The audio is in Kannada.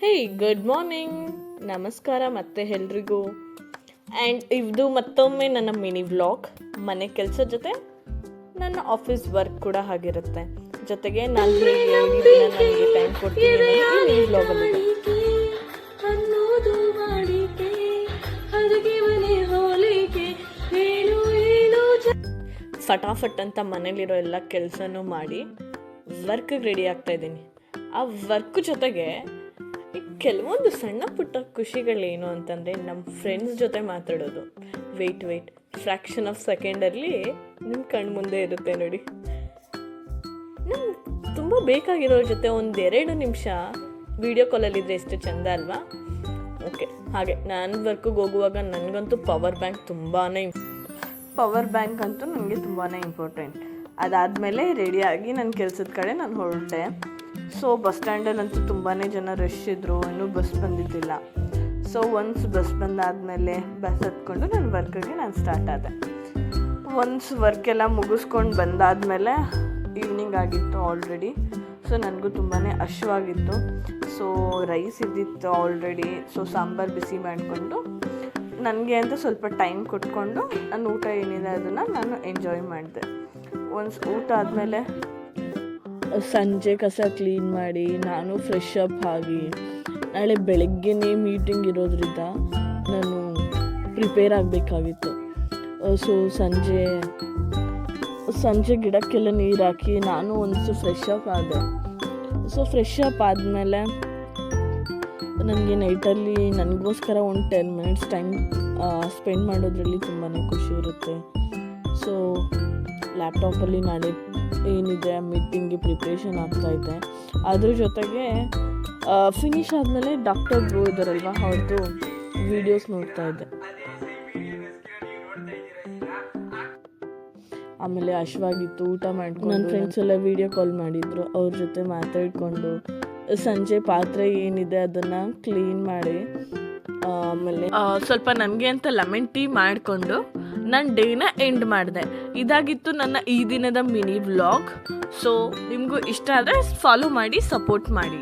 ಹೇ ಗುಡ್ ಮಾರ್ನಿಂಗ್, ನಮಸ್ಕಾರ ಮತ್ತೆ ಎಲ್ರಿಗೂ. ಆ್ಯಂಡ್ ಇದು ಮತ್ತೊಮ್ಮೆ ನನ್ನ ಮಿನಿ ವ್ಲಾಗ್. ಮನೆ ಕೆಲಸ ಜೊತೆ ನನ್ನ ಆಫೀಸ್ ವರ್ಕ್ ಕೂಡ ಆಗಿರುತ್ತೆ. ಜೊತೆಗೆ ನಾನು ನನಗೆ ಟೈಮ್ ಕೊಡ್ತೀನಿ ಈ ಮಿನಿ ವ್ಲಾಗಲ್ಲಿ. ಫಟಾಫಟ್ ಅಂತ ಮನೇಲಿರೋ ಎಲ್ಲ ಕೆಲಸನೂ ಮಾಡಿ ವರ್ಕ್ಗೆ ರೆಡಿ ಆಗ್ತಾ ಇದ್ದೀನಿ. ಆ ವರ್ಕ್ ಜೊತೆಗೆ ಕೆಲವೊಂದು ಸಣ್ಣ ಪುಟ್ಟ ಖುಷಿಗಳೇನು ಅಂತಂದರೆ ನಮ್ಮ ಫ್ರೆಂಡ್ಸ್ ಜೊತೆ ಮಾತಾಡೋದು. ವೆಯ್ಟ್ ಫ್ರ್ಯಾಕ್ಷನ್ ಆಫ್ ಸೆಕೆಂಡಲ್ಲಿ ನಿಮ್ಮ ಕಣ್ಣು ಮುಂದೆ ಇರುತ್ತೆ ನೋಡಿ. ನಮ್ಗೆ ತುಂಬ ಬೇಕಾಗಿರೋರ ಜೊತೆ 1-2 ನಿಮಿಷ ವೀಡಿಯೋ ಕಾಲಲ್ಲಿದ್ದರೆ ಎಷ್ಟು ಚೆಂದ ಅಲ್ವಾ? ಓಕೆ, ಹಾಗೆ ನಾನು ವರ್ಕಿಗೆ ಹೋಗುವಾಗ ನನಗಂತೂ ಪವರ್ ಬ್ಯಾಂಕ್ ಅಂತೂ ನನಗೆ ತುಂಬಾ ಇಂಪಾರ್ಟೆಂಟ್. ಅದಾದಮೇಲೆ ರೆಡಿಯಾಗಿ ನನ್ನ ಕೆಲಸದ ಕಡೆ ನಾನು ಹೊರಟೆ. ಸೊ ಬಸ್ ಸ್ಟ್ಯಾಂಡಲ್ಲಂತೂ ತುಂಬಾ ಜನ ರಶ್ ಇದ್ದರು, ಇನ್ನೂ ಬಸ್ ಬಂದಿದ್ದಿಲ್ಲ. ಸೊ ಒನ್ಸ್ ಬಸ್ ಬಂದಾದಮೇಲೆ ಬಸ್ ಹತ್ಕೊಂಡು ನನ್ನ ವರ್ಕಿಗೆ ನಾನು ಸ್ಟಾರ್ಟ್ ಆದೆ. ಒನ್ಸ್ ವರ್ಕೆಲ್ಲ ಮುಗಿಸ್ಕೊಂಡು ಬಂದಾದಮೇಲೆ ಈವ್ನಿಂಗ್ ಆಗಿತ್ತು ಆಲ್ರೆಡಿ. ಸೊ ನನಗೂ ತುಂಬಾ ಹಶ್ವಾಗಿತ್ತು. ಸೊ ರೈಸ್ ಇದ್ದಿತ್ತು ಆಲ್ರೆಡಿ. ಸೊ ಸಾಂಬಾರು ಬಿಸಿ ಮಾಡಿಕೊಂಡು ನನಗೆ ಅಂತ ಸ್ವಲ್ಪ ಟೈಮ್ ಕೊಟ್ಕೊಂಡು ನನ್ನ ಊಟ ಏನಿದೆ ಅದನ್ನು ನಾನು ಎಂಜಾಯ್ ಮಾಡಿದೆ. ಒನ್ಸ್ ಊಟ ಆದಮೇಲೆ ಸಂಜೆ ಕಸ ಕ್ಲೀನ್ ಮಾಡಿ ನಾನು ಫ್ರೆಶ್ ಅಪ್ ಆಗಿ, ನಾಳೆ ಬೆಳಗ್ಗೆನೇ ಮೀಟಿಂಗ್ ಇರೋದ್ರಿಂದ ನಾನು ಪ್ರಿಪೇರ್ ಆಗಬೇಕಾಗಿತ್ತು. ಸೊ ಸಂಜೆ ಗಿಡಕ್ಕೆಲ್ಲ ನೀರು ಹಾಕಿ ನಾನು ಒಂದು ಫ್ರೆಶ್ ಅಪ್ ಆದೆ. ಸೊ ಫ್ರೆಶ್ ಅಪ್ ಆದಮೇಲೆ ನನಗೆ ನೈಟಲ್ಲಿ ನನಗೋಸ್ಕರ ಒಂದು 10 ಮಿನಿಟ್ಸ್ ಟೈಮ್ ಸ್ಪೆಂಡ್ ಮಾಡೋದ್ರಲ್ಲಿ ತುಂಬಾ ಖುಷಿ ಇರುತ್ತೆ. ಸೊ ಲ್ಯಾಪ್ಟಾಪಲ್ಲಿ ನಾಳೆ ಏನಿದೆ ಮೀಟಿಂಗ್ಗೆ ಪ್ರಿಪ್ರೇಷನ್ ಆಗ್ತಾಯಿದ್ದೆ. ಅದ್ರ ಜೊತೆಗೆ ಫಿನಿಷ್ ಆದಮೇಲೆ ಡಾಕ್ಟರ್ ಬ್ರೋ ಇದ್ದಾರಲ್ವ, ಅವ್ರದ್ದು ವೀಡಿಯೋಸ್ ನೋಡ್ತಾ ಇದ್ದೆ. ಆಮೇಲೆ ಹಶ್ವಾಗಿತ್ತು, ಊಟ ಮಾಡ್ಕೊಂಡು ನನ್ನ ಫ್ರೆಂಡ್ಸ್ ಎಲ್ಲ ವೀಡಿಯೋ ಕಾಲ್ ಮಾಡಿದ್ರು. ಅವ್ರ ಜೊತೆ ಮಾತಾಡಿಕೊಂಡು ಸಂಜೆ ಪಾತ್ರೆ ಏನಿದೆ ಅದನ್ನು ಕ್ಲೀನ್ ಮಾಡಿ ಆಮೇಲೆ ಸ್ವಲ್ಪ ನನಗೆ ಅಂತ ಲೆಮನ್ ಟೀ ಮಾಡಿಕೊಂಡು ನನ್ನ ಡೇನ ಎಂಡ್ ಮಾಡಿದೆ. ಇದಾಗಿತ್ತು ನನ್ನ ಈ ದಿನದ ಮಿನಿ ವ್ಲಾಗ್. ಸೊ ನಿಮಗೂ ಇಷ್ಟ ಆದರೆ ಫಾಲೋ ಮಾಡಿ, ಸಪೋರ್ಟ್ ಮಾಡಿ.